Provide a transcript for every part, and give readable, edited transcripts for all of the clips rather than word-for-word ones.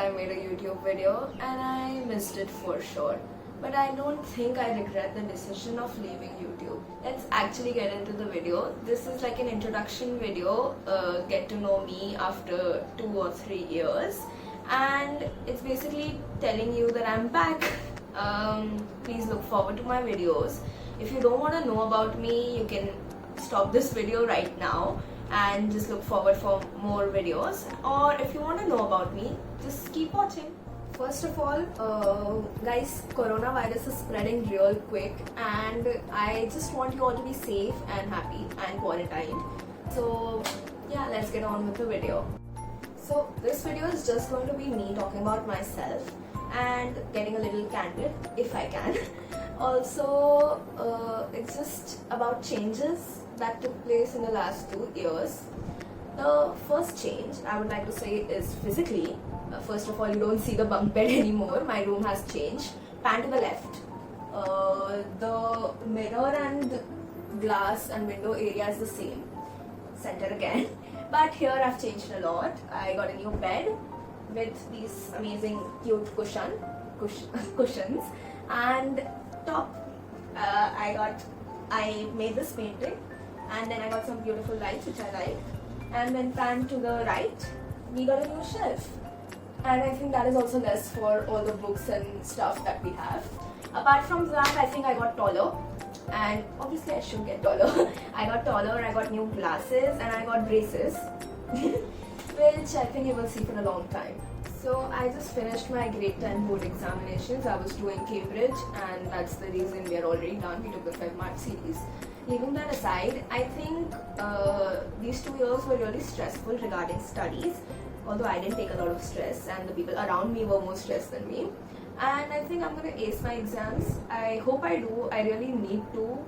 I made a YouTube video and I missed it for sure. But I don't think I regret the decision of leaving YouTube. Let's actually get into the video. This is like an introduction video, get to know me after 2 or 3 years. And it's basically telling you that I'm back. Please look forward to my videos. If you don't want to know about me, you can stop this video right now and just look forward for more videos. Or if you want to know about me, just keep watching. First of all, guys, coronavirus is spreading real quick and I just want you all to be safe and happy and quarantined. So yeah, let's get on with the video. So this video is just going to be me talking about myself and getting a little candid if I can. Also, it's just about changes that took place in the last 2 years. The first change I would like to say is physically. First of all, you don't see the bunk bed anymore. My room has changed. Pan to the left. The mirror and glass and window area is the same. Center again. But here I've changed a lot. I got a new bed with these amazing cute cushions, and top I made this painting, and then I got some beautiful lights which I like, and then pan to the right we got a new shelf, and I think that is also less for all the books and stuff that we have. Apart from that, I think I got taller, and obviously I should get taller. I got taller, I got new glasses, and I got braces which I think you will see for a long time. So I just finished my grade 10 board examinations. I was doing Cambridge, and that's the reason we are already done. We took the 5-mark series. Leaving that aside, I think these 2 years were really stressful regarding studies, although I didn't take a lot of stress and the people around me were more stressed than me. And I think I'm going to ace my exams. I hope I do. I really need to.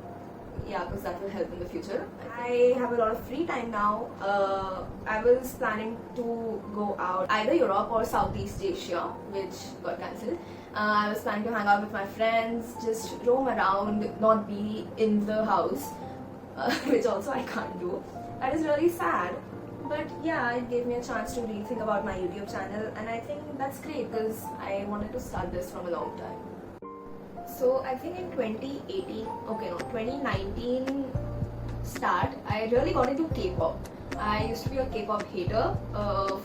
Yeah, because that will help in the future. I have a lot of free time now. I was planning to go out either Europe or Southeast Asia, which got cancelled. I was planning to hang out with my friends, just roam around, not be in the house, which also I can't do. That is really sad. But yeah, it gave me a chance to rethink about my YouTube channel, and I think that's great because I wanted to start this from a long time. So I think in 2019 start, I really got into K-pop. I used to be a K-pop hater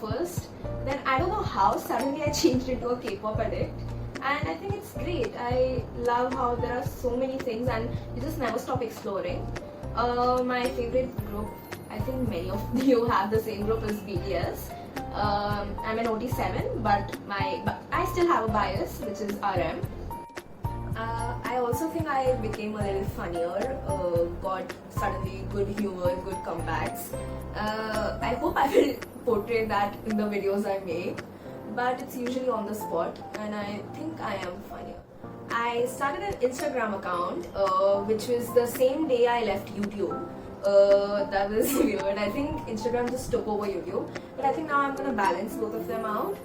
first. Then I don't know how suddenly I changed into a K-pop addict. And I think it's great. I love how there are so many things and you just never stop exploring. My favorite group, I think many of you have the same group, as BTS. I'm an OT7, but I still have a bias, which is RM. I also think I became a little funnier, got suddenly good humor, good comebacks. I hope I will portray that in the videos I make, but it's usually on the spot and I think I am funnier. I started an Instagram account, which was the same day I left YouTube. That was weird. I think Instagram just took over YouTube, but I think now I'm gonna balance both of them out.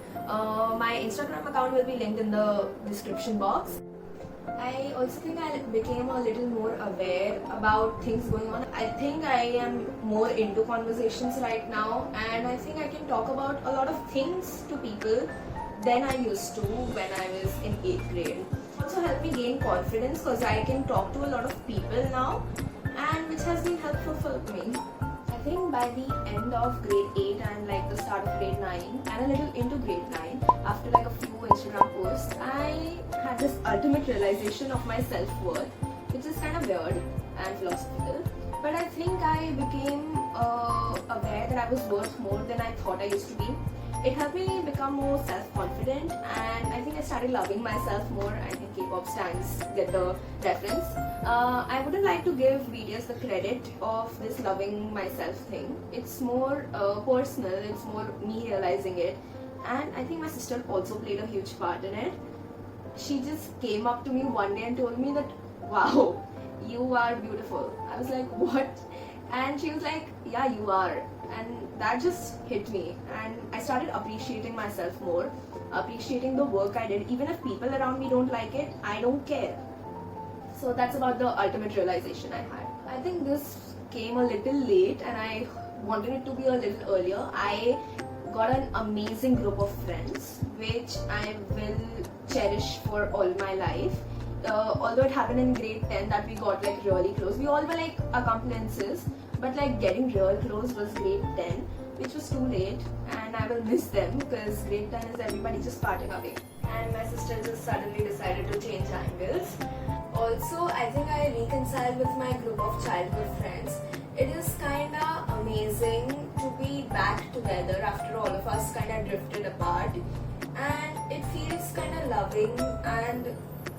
My Instagram account will be linked in the description box. I also think I became a little more aware about things going on. I think I am more into conversations right now, and I think I can talk about a lot of things to people than I used to when I was in 8th grade. It also helped me gain confidence because I can talk to a lot of people now, and which has been helpful for me. I think by the end of grade 8 and like the start of grade 9 and a little into grade 9, after like a few Instagram posts, I had this ultimate realization of my self-worth, which is kind of weird and philosophical. But I think I became aware that I was worth more than I thought I used to be. It helped me become more self-confident, and I think I started loving myself more. I think K-pop stans get the reference. I wouldn't like to give BTS the credit of this loving myself thing. It's more personal, it's more me realizing it, and I think my sister also played a huge part in it. She just came up to me one day and told me that, wow, you are beautiful. I was like, what? And she was like, yeah, you are. And that just hit me, and I started appreciating myself more, appreciating the work I did. Even if people around me don't like it, I don't care. So that's about the ultimate realization I had. I think this came a little late and I wanted it to be a little earlier. I got an amazing group of friends which I will cherish for all my life. Although it happened in grade 10 that we got like really close. We all were like acquaintances, but like getting real close was grade 10, which was too late, and I will miss them because grade 10 is everybody just parting away. And my sister just suddenly decided to change angles. Also, I think I reconciled with my group of childhood friends. It is kinda amazing to be back together after all of us kinda drifted apart, and it feels kinda loving and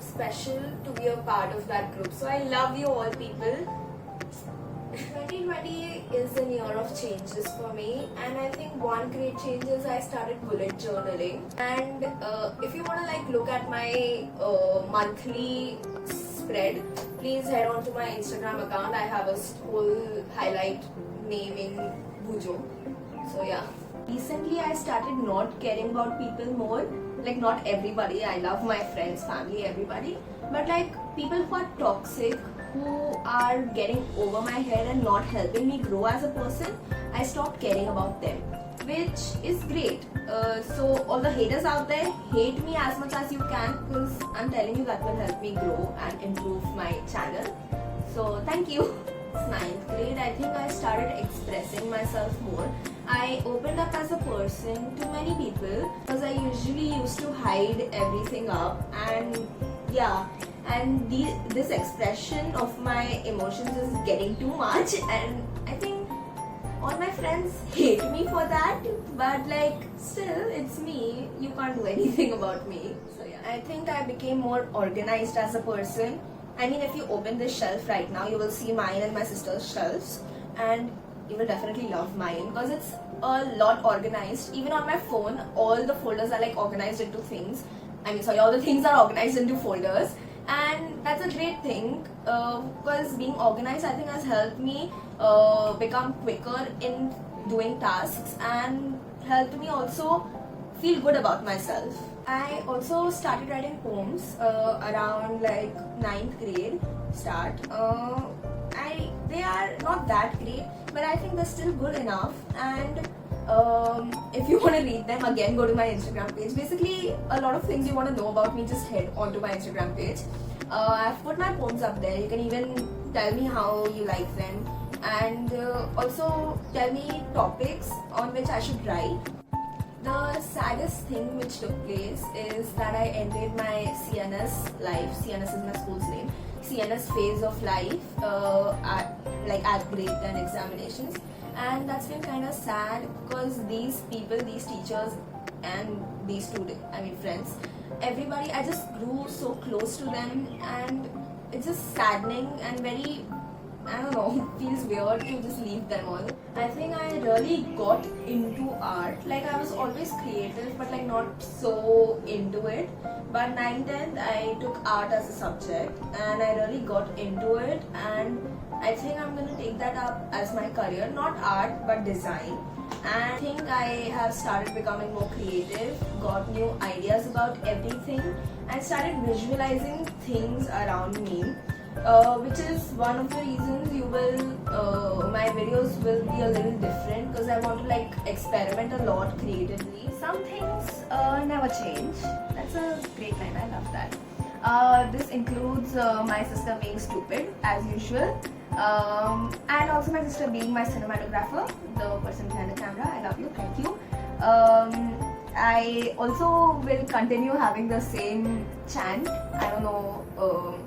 special to be a part of that group. So I love you all, people. 2020 is a year of changes for me, and I think one great change is I started bullet journaling. And if you want to like look at my monthly spread, please head on to my Instagram account. I have a whole highlight naming Bujo. So yeah. Recently I started not caring about people more. Like not everybody. I love my friends, family, everybody. But like people who are toxic, who are getting over my head and not helping me grow as a person, I stopped caring about them, which is great. So all the haters out there, hate me as much as you can, because I'm telling you that will help me grow and improve my channel. So thank you. It's 9th grade, I think I started expressing myself more. I opened up as a person to many people because I usually used to hide everything up, and yeah, and this expression of my emotions is getting too much, and I think all my friends hate me for that, but like still it's me, you can't do anything about me. So yeah, I think I became more organized as a person. I mean, if you open this shelf right now, you will see mine and my sister's shelves, and you will definitely love mine because it's a lot organized. Even on my phone, all the folders are like organized into things. All the things are organized into folders, and that's a great thing because being organized, I think, has helped me become quicker in doing tasks and helped me also feel good about myself. I also started writing poems around like 9th grade start. They are not that great, but I think they're still good enough. And if you want to read them, again go to my Instagram page. Basically, a lot of things you want to know about me, just head onto my Instagram page. I've put my poems up there. You can even tell me how you like them, and also tell me topics on which I should write. The saddest thing which took place is that I ended my CNS life. CNS is my school's name. CNS phase of life at grade 10 examinations, and that's been kind of sad because these people, these teachers, and these friends, everybody, I just grew so close to them, and it's just saddening and very, I don't know, feels weird to just leave them all. I think I really got into art. Like I was always creative, but like not so into it. But 9th, 10th, I took art as a subject, and I really got into it. And I think I'm gonna take that up as my career. Not art, but design. And I think I have started becoming more creative, got new ideas about everything, and started visualizing things around me. Which is one of the reasons my videos will be a little different, because I want to like experiment a lot creatively. Some things never change. That's a great line, I love that. This includes my sister being stupid as usual, and also my sister being my cinematographer, the person behind the camera. I love you, thank you. I also will continue having the same chant. I don't know,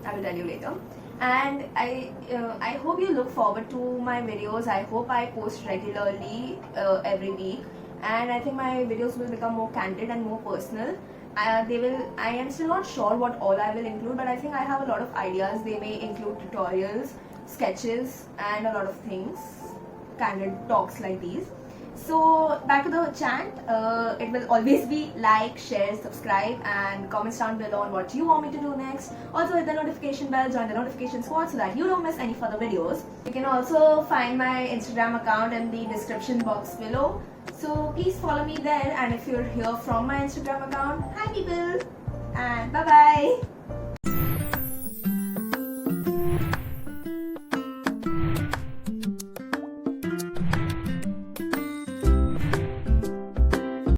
I will tell you later. And I hope you look forward to my videos. I hope I post regularly every week, and I think my videos will become more candid and more personal. I am still not sure what all I will include, but I think I have a lot of ideas. They may include tutorials, sketches, and a lot of things, candid talks like these. So back to the chant, it will always be like, share, subscribe, and comments down below on what you want me to do next. Also hit the notification bell, join the notification squad so that you don't miss any further videos. You can also find my Instagram account in the description box below. So please follow me there, and if you're here from my Instagram account, hi people, and bye bye.